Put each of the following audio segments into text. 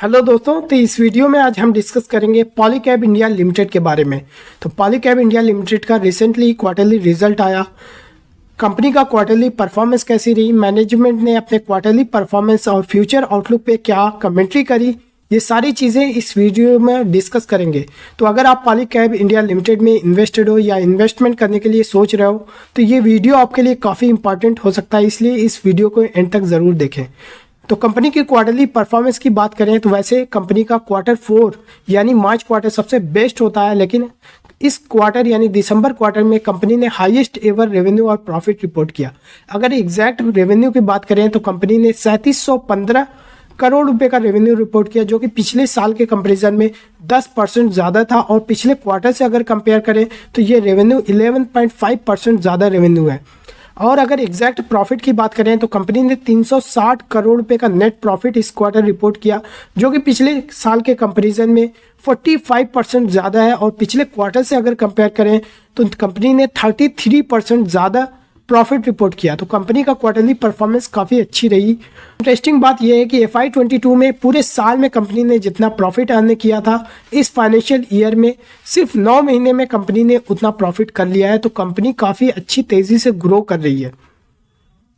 Hello दोस्तों, तो इस वीडियो में आज हम डिस्कस करेंगे पॉलीकैब इंडिया लिमिटेड के बारे में। तो पॉलीकैब इंडिया लिमिटेड का रिसेंटली क्वार्टरली रिजल्ट आया। कंपनी का क्वार्टरली परफॉर्मेंस कैसी रही, मैनेजमेंट ने अपने क्वार्टरली परफॉर्मेंस और फ्यूचर आउटलुक पे क्या कमेंट्री करी, ये सारी चीज़ें इस वीडियो में डिस्कस करेंगे। तो अगर आप पॉलीकैब इंडिया लिमिटेड में इन्वेस्टेड हो या इन्वेस्टमेंट करने के लिए सोच रहे हो तो ये वीडियो आपके लिए काफ़ी इंपॉर्टेंट हो सकता है, इसलिए इस वीडियो को एंड तक ज़रूर देखें। तो कंपनी की क्वार्टरली परफॉर्मेंस की बात करें तो वैसे कंपनी का क्वार्टर 4 यानी मार्च क्वार्टर सबसे बेस्ट होता है, लेकिन इस क्वार्टर यानी दिसंबर क्वार्टर में कंपनी ने हाईएस्ट एवर रेवेन्यू और प्रॉफिट रिपोर्ट किया। अगर एग्जैक्ट रेवेन्यू की बात करें तो कंपनी ने 3715 करोड़ रुपए का रेवेन्यू रिपोर्ट किया, जो कि पिछले साल के कंपैरिजन में 10% ज़्यादा था। और पिछले क्वार्टर से अगर कंपेयर करें तो ये रेवेन्यू 11.5% ज़्यादा रेवेन्यू है। और अगर एग्जैक्ट प्रॉफिट की बात करें तो कंपनी ने 360 करोड़ रुपए का नेट प्रॉफिट इस क्वार्टर रिपोर्ट किया, जो कि पिछले साल के कंपैरिजन में 45% ज़्यादा है। और पिछले क्वार्टर से अगर कंपेयर करें तो कंपनी ने 33% ज़्यादा प्रॉफिट रिपोर्ट किया। तो कंपनी का क्वार्टरली परफॉर्मेंस काफ़ी अच्छी रही। इंटरेस्टिंग बात यह है कि FY22 में पूरे साल में कंपनी ने जितना प्रॉफिट अर्न किया था, इस फाइनेंशियल ईयर में सिर्फ 9 महीने में कंपनी ने उतना प्रॉफिट कर लिया है। तो कंपनी काफ़ी अच्छी तेज़ी से ग्रो कर रही है।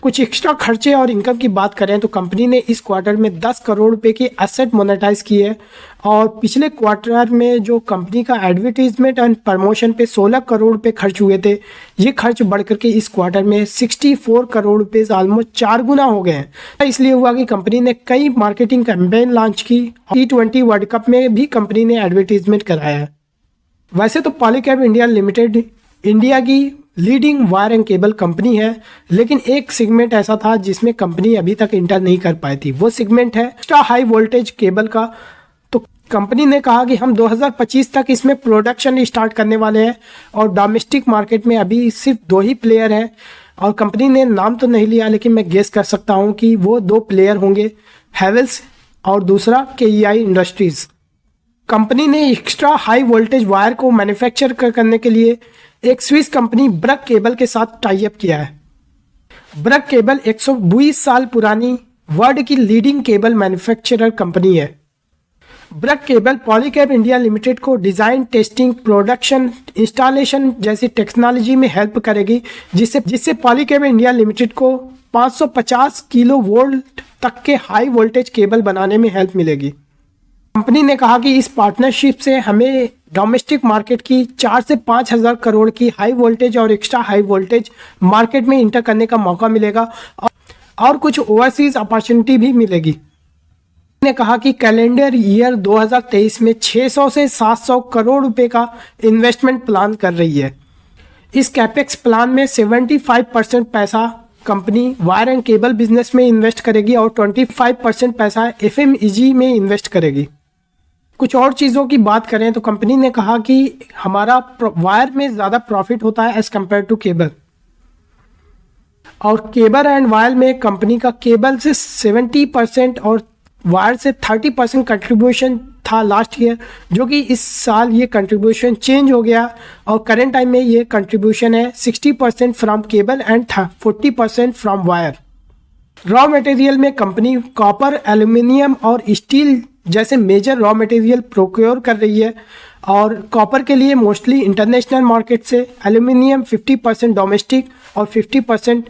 कुछ एक्स्ट्रा खर्चे और इनकम की बात करें तो कंपनी ने इस क्वार्टर में 10 करोड़ रुपए की एसेट मोनेटाइज की है। और पिछले क्वार्टर में जो कंपनी का एडवर्टीजमेंट एंड प्रमोशन पे 16 करोड़ रुपए खर्च हुए थे, ये खर्च बढ़ करके इस क्वार्टर में 64 करोड़ रुपए ऑलमोस्ट 4 गुना हो गए हैं। इसलिए हुआ कि कंपनी ने कई मार्केटिंग कैंपेन लॉन्च की। T20 वर्ल्ड कप में भी कंपनी ने एडवर्टीजमेंट कराया है। वैसे तो पॉलीकैब इंडिया लिमिटेड इंडिया की leading wire and cable company है, लेकिन एक सेगमेंट ऐसा था जिसमें कंपनी अभी तक इंटर नहीं कर पाई थी। वो सेगमेंट है एक्स्ट्रा हाई वोल्टेज केबल का। तो कंपनी ने कहा कि हम 2025 तक इसमें प्रोडक्शन स्टार्ट करने वाले हैं। और डोमेस्टिक मार्केट में अभी सिर्फ 2 ही प्लेयर हैं। और कंपनी ने नाम तो नहीं लिया, लेकिन मैं गेस कर सकता हूँ कि वो 2 प्लेयर होंगे, हैवेल्स और दूसरा KEI इंडस्ट्रीज। कंपनी ने एक्स्ट्रा हाई वोल्टेज वायर को मैन्युफैक्चर करने के लिए एक स्विस कंपनी ब्रक केबल के साथ टाई अप किया है। ब्रक केबल 120 साल पुरानी वर्ल्ड की लीडिंग केबल मैन्युफैक्चरर कंपनी है। Book cable Polycab India limited को डिजाइन, टेस्टिंग, प्रोडक्शन, इंस्टॉलेशन जैसी टेक्नोलॉजी में हेल्प करेगी, जिससे पॉलीकैब इंडिया लिमिटेड को 550 किलो वोल्ट तक के हाई वोल्टेज केबल बनाने में हेल्प मिलेगी। कंपनी ने कहा कि इस पार्टनरशिप से हमें डोमेस्टिक मार्केट की 4 से 5 हज़ार करोड़ की हाई वोल्टेज और एक्स्ट्रा हाई वोल्टेज मार्केट में इंटर करने का मौका मिलेगा और कुछ ओवरसीज अपॉर्चुनिटी भी मिलेगी। ने कहा कि कैलेंडर ईयर 2023 में 600 से 700 करोड़ रुपए का इन्वेस्टमेंट प्लान कर रही है। इस कैपेक्स प्लान में 75% पैसा company wire and cable business में इन्वेस्ट करेगी और 25% पैसा FMEG में इन्वेस्ट करेगी। कुछ और चीज़ों की बात करें तो कंपनी ने कहा कि हमारा वायर में ज़्यादा प्रॉफिट होता है एज कम्पेयर टू केबल। और केबल एंड वायर में कंपनी का केबल से 70% और वायर से 30% कंट्रीब्यूशन था लास्ट ईयर, जो कि इस साल ये कंट्रीब्यूशन चेंज हो गया और करंट टाइम में ये कंट्रीब्यूशन है 60% from cable and 40% from wire. Raw material में कंपनी कॉपर, एल्यूमिनियम और स्टील जैसे मेजर रॉ मटेरियल प्रोक्योर कर रही है। और कॉपर के लिए मोस्टली इंटरनेशनल मार्केट से, एल्यूमिनियम 50% डोमेस्टिक और 50%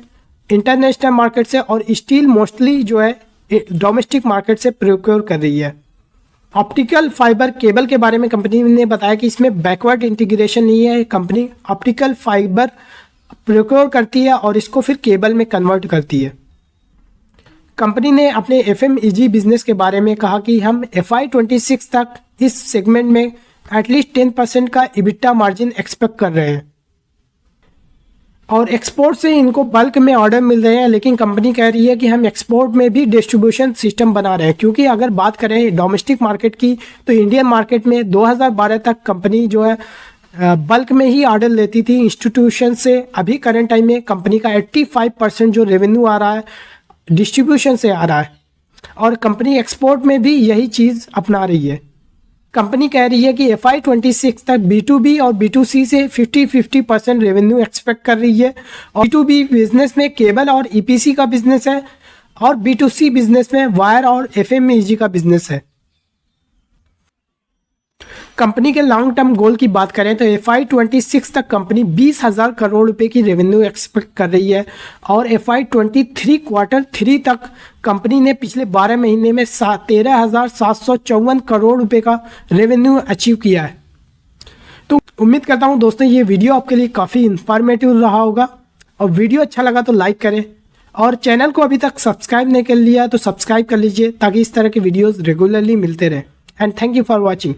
इंटरनेशनल मार्केट से, और स्टील मोस्टली जो है डोमेस्टिक मार्केट से प्रोक्योर कर रही है। ऑप्टिकल फाइबर केबल के बारे में कंपनी ने बताया कि इसमें बैकवर्ड इंटीग्रेशन नहीं है। कंपनी ऑप्टिकल फाइबर प्रोक्योर करती है और इसको फिर केबल में कन्वर्ट करती है। कंपनी ने अपने FMEG बिजनेस के बारे में कहा कि हम FY26 तक इस सेगमेंट में एटलीस्ट 10% का EBITDA मार्जिन एक्सपेक्ट कर रहे हैं। और एक्सपोर्ट से इनको बल्क में ऑर्डर मिल रहे हैं, लेकिन कंपनी कह रही है कि हम एक्सपोर्ट में भी डिस्ट्रीब्यूशन सिस्टम बना रहे हैं। क्योंकि अगर बात करें डोमेस्टिक मार्केट की तो इंडियन मार्केट में 2012 तक कंपनी जो है बल्क में ही ऑर्डर लेती थी इंस्टीट्यूशन से। अभी करंट टाइम में कंपनी का 85% जो रेवेन्यू आ रहा है डिस्ट्रीब्यूशन से आ रहा है। और कंपनी एक्सपोर्ट में भी यही चीज़ अपना रही है। कंपनी कह रही है कि FY26 तक B2B और B2C से 50-50% रेवेन्यू एक्सपेक्ट कर रही है। और B2B बिजनेस में केबल और EPC का बिजनेस है और B2C बिजनेस में वायर और FMEG का बिजनेस है। कंपनी के लॉन्ग टर्म गोल की बात करें तो FY26 तक कंपनी 20,000 करोड़ रुपए की रेवेन्यू एक्सपेक्ट कर रही है और FY23 क्वार्टर 3 तक कंपनी ने पिछले 12 महीने में 13,754 करोड़ रुपए का रेवेन्यू अचीव किया है। तो उम्मीद करता हूं दोस्तों ये वीडियो आपके लिए काफ़ी इंफॉर्मेटिव रहा होगा, और वीडियो अच्छा लगा तो लाइक करें, और चैनल को अभी तक सब्सक्राइब नहीं कर लिया तो सब्सक्राइब कर लीजिए ताकि इस तरह के वीडियोज़ रेगुलरली मिलते रहें। And thank you for watching.